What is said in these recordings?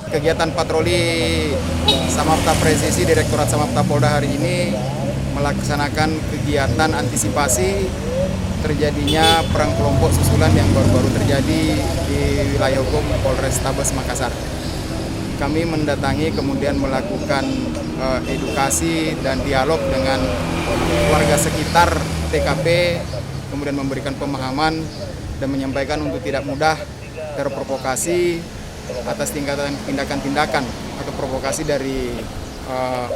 Kegiatan patroli Samapta Presisi Direktorat Samapta Polda hari ini melaksanakan kegiatan antisipasi terjadinya perang kelompok susulan yang baru-baru terjadi di wilayah hukum Polrestabes Makassar. Kami mendatangi kemudian melakukan edukasi dan dialog dengan warga sekitar TKP, kemudian memberikan pemahaman dan menyampaikan untuk tidak mudah terprovokasi atas tindakan-tindakan atau provokasi dari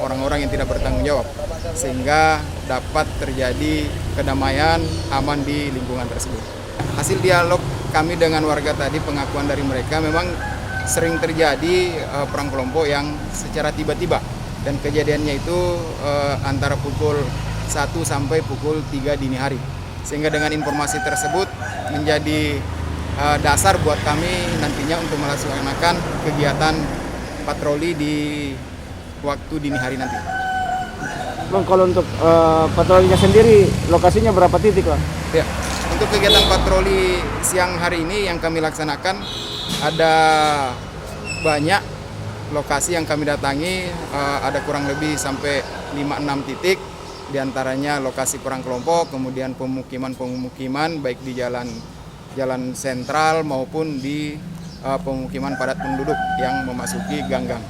orang-orang yang tidak bertanggung jawab, sehingga dapat terjadi kedamaian aman di lingkungan tersebut. Hasil dialog kami dengan warga tadi, pengakuan dari mereka memang sering terjadi perang kelompok yang secara tiba-tiba, dan kejadiannya itu antara pukul 1 sampai pukul 3 dini hari, sehingga dengan informasi tersebut menjadi dasar buat kami nantinya untuk melaksanakan kegiatan patroli di waktu dini hari nanti. Bang, kalau untuk patrolinya sendiri, lokasinya berapa titik, Bang? Ya, untuk kegiatan patroli siang hari ini yang kami laksanakan ada banyak lokasi yang kami datangi, ada kurang lebih sampai 5-6 titik, diantaranya lokasi perang kelompok, kemudian pemukiman-pemukiman baik di jalan sentral maupun di pemukiman padat penduduk yang memasuki gang-gang.